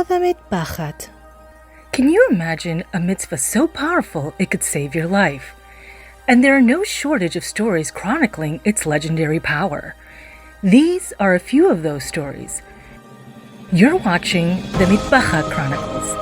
the Mitpachat. Can you imagine a mitzvah so powerful it could save your life? And there are no shortage of stories chronicling its legendary power. These are a few of those stories. You're watching the Mitpachat Chronicles.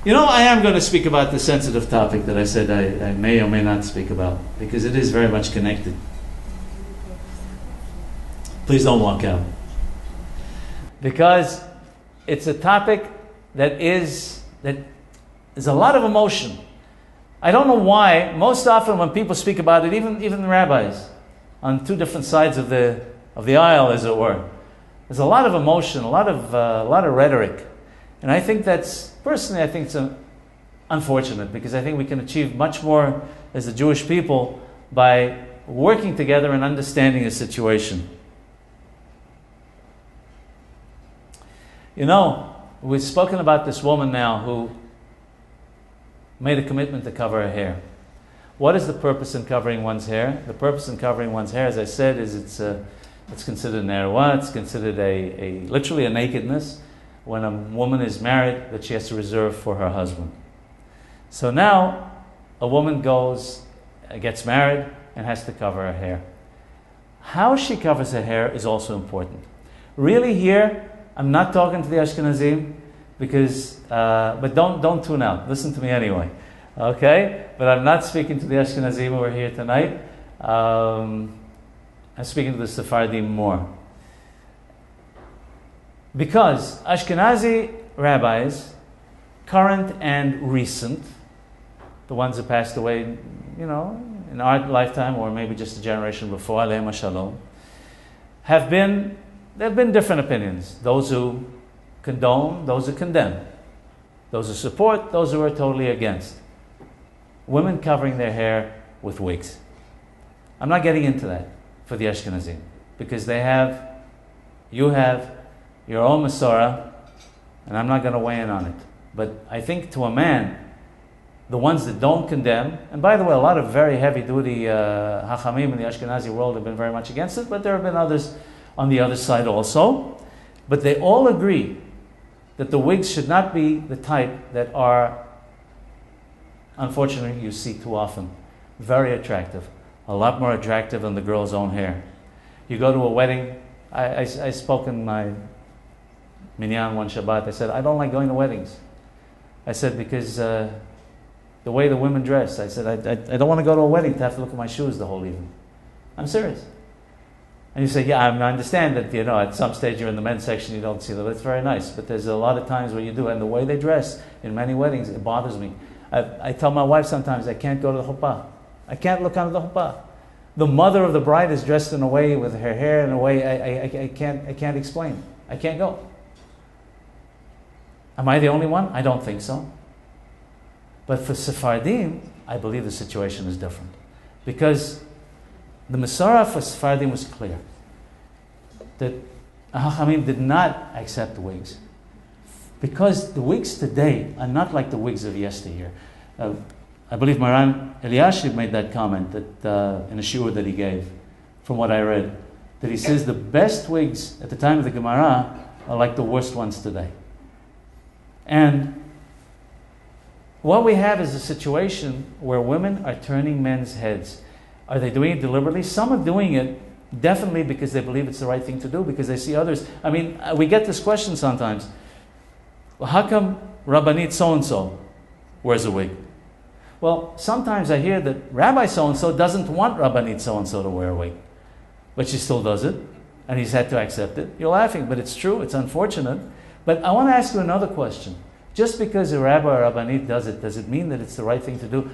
You know, I am going to speak about the sensitive topic that I said I may or may not speak about, because it is very much connected. Please don't walk out. Because it's a topic that is a lot of emotion. I don't know why. Most often when people speak about it, even the rabbis, on two different sides of the aisle, as it were, there's a lot of emotion, a lot of rhetoric. And I think personally, I think it's unfortunate, because I think we can achieve much more as the Jewish people by working together and understanding the situation. You know, we've spoken about this woman now who made a commitment to cover her hair. What is the purpose in covering one's hair? The purpose in covering one's hair, as I said, is it's considered an erwa, it's considered literally a nakedness, when a woman is married, that she has to reserve for her husband. So now, a woman gets married, and has to cover her hair. How she covers her hair is also important. Really here, I'm not talking to the Ashkenazim, but don't tune out. Listen to me anyway, okay? But I'm not speaking to the Ashkenazim who are here tonight. I'm speaking to the Sephardim more. Because Ashkenazi rabbis, current and recent, the ones who passed away, in our lifetime, or maybe just a generation before, Aleim Shalom, there have been different opinions. Those who condone, those who condemn, those who support, those who are totally against. Women covering their hair with wigs. I'm not getting into that for the Ashkenazim, because you have your own Masorah, and I'm not going to weigh in on it. But I think to a man, the ones that don't condemn, and by the way, a lot of very heavy-duty Hachamim in the Ashkenazi world have been very much against it, but there have been others on the other side also. But they all agree that the wigs should not be the type that are, unfortunately, you see too often, very attractive. A lot more attractive than the girl's own hair. You go to a wedding, I spoke in my minyan one Shabbat, I said, I don't like going to weddings. I said, because the way the women dress, I said, I don't want to go to a wedding to have to look at my shoes the whole evening. I'm serious. And you say, yeah, I understand that, at some stage you're in the men's section, you don't see them. That's very nice. But there's a lot of times where you do. And the way they dress in many weddings, it bothers me. I tell my wife sometimes, I can't go to the chuppah. I can't look under the chuppah. The mother of the bride is dressed in a way with her hair in a way I can't explain. I can't go. Am I the only one? I don't think so. But for Sephardim, I believe the situation is different. Because the Masorah for Sephardim was clear. That Hachamim did not accept wigs. Because the wigs today are not like the wigs of yesteryear. I believe Maran Eliashib made that comment that in a shiur that he gave, from what I read, that he says the best wigs at the time of the Gemara are like the worst ones today. And what we have is a situation where women are turning men's heads. Are they doing it deliberately? Some are doing it definitely because they believe it's the right thing to do, because they see others. I mean, we get this question sometimes. Well, how come Rabbanit so-and-so wears a wig? Well, sometimes I hear that Rabbi so-and-so doesn't want Rabbanit so-and-so to wear a wig. But she still does it, and he's had to accept it. You're laughing, but it's true, it's unfortunate. But I want to ask you another question. Just because a rabbi or rabbanit does it mean that it's the right thing to do?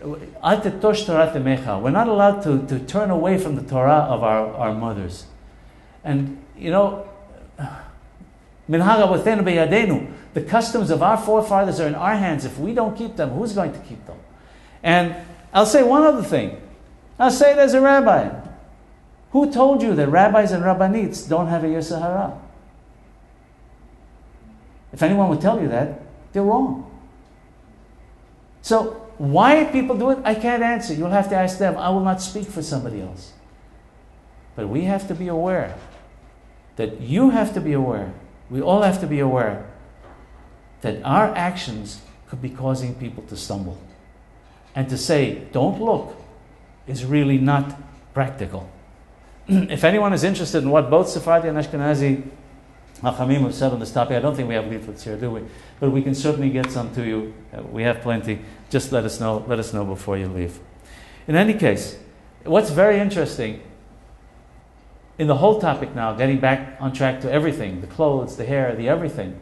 We're not allowed to turn away from the Torah of our mothers. And, the customs of our forefathers are in our hands. If we don't keep them, who's going to keep them? And I'll say one other thing. I'll say it as a rabbi. Who told you that rabbis and rabbanites don't have a yetzer hara? If anyone would tell you that, they're wrong. So, why people do it, I can't answer. You'll have to ask them. I will not speak for somebody else. But we have to be aware that you have to be aware, we all have to be aware that our actions could be causing people to stumble. And to say, don't look, is really not practical. If anyone is interested in what both Sephardi and Ashkenazi Hachamim have said on this topic, I don't think we have leaflets here, do we? But we can certainly get some to you. We have plenty. Just let us know before you leave. In any case, what's very interesting in the whole topic now, getting back on track to everything, the clothes, the hair, the everything,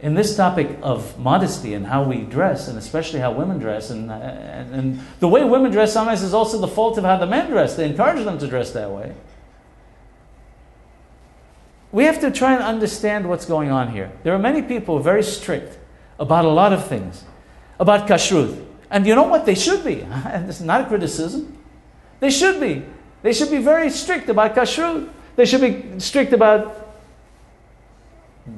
in this topic of modesty and how we dress, and especially how women dress, and the way women dress sometimes is also the fault of how the men dress. They encourage them to dress that way. We have to try and understand what's going on here. There are many people who are very strict about a lot of things, about kashrut. And you know what? They should be. And this is not a criticism. They should be. They should be very strict about kashrut. They should be strict about,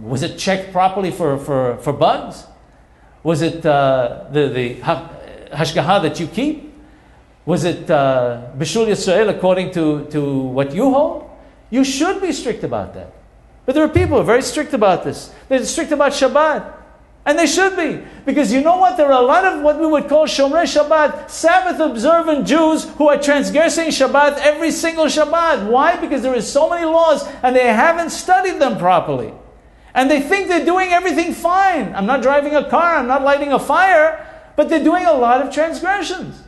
was it checked properly for bugs? Was it the hashgaha that you keep? Was it Bishul Yisrael according to what you hold? You should be strict about that. But there are people who are very strict about this. They're strict about Shabbat. And they should be. Because you know what? There are a lot of what we would call Shomrei Shabbat, Sabbath observant Jews who are transgressing Shabbat every single Shabbat. Why? Because there is so many laws and they haven't studied them properly. And they think they're doing everything fine. I'm not driving a car, I'm not lighting a fire, but they're doing a lot of transgressions.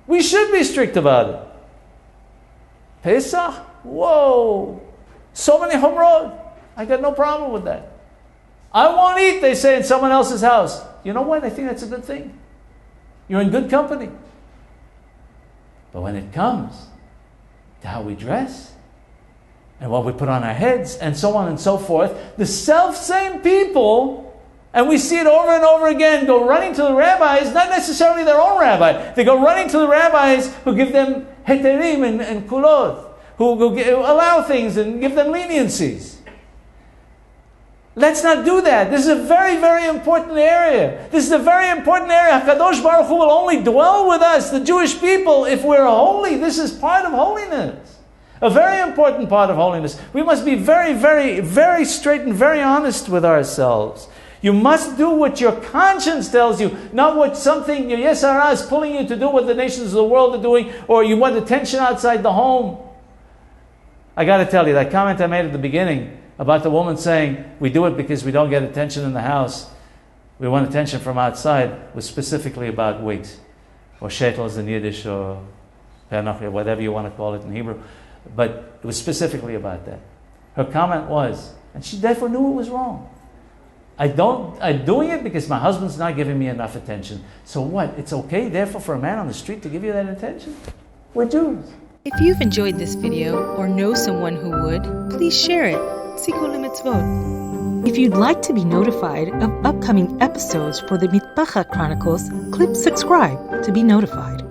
We should be strict about it. Pesach? Whoa! So many humrot. I got no problem with that. I won't eat, they say, in someone else's house. You know what? I think that's a good thing. You're in good company. But when it comes to how we dress, and what we put on our heads, and so on and so forth, the self-same people, and we see it over and over again, go running to the rabbis, not necessarily their own rabbi, they go running to the rabbis who give them heterim and kulot, who allow things and give them leniencies. Let's not do that. This is a very, very important area. This is a very important area. HaKadosh Baruch Hu will only dwell with us, the Jewish people, if we're holy. This is part of holiness. A very important part of holiness. We must be very, very, very straight and very honest with ourselves. You must do what your conscience tells you, not what something your yetzer hara is pulling you to do, what the nations of the world are doing, or you want attention outside the home. I got to tell you, that comment I made at the beginning about the woman saying, we do it because we don't get attention in the house, we want attention from outside, was specifically about wigs, or shetels in Yiddish, or whatever you want to call it in Hebrew. But it was specifically about that. Her comment was, and she therefore knew it was wrong. I'm doing it because my husband's not giving me enough attention. So what? It's okay, therefore, for a man on the street to give you that attention? We're Jews. If you've enjoyed this video or know someone who would, please share it. Zechut mitzvot. If you'd like to be notified of upcoming episodes for the Mitpachat Chronicles, click subscribe to be notified.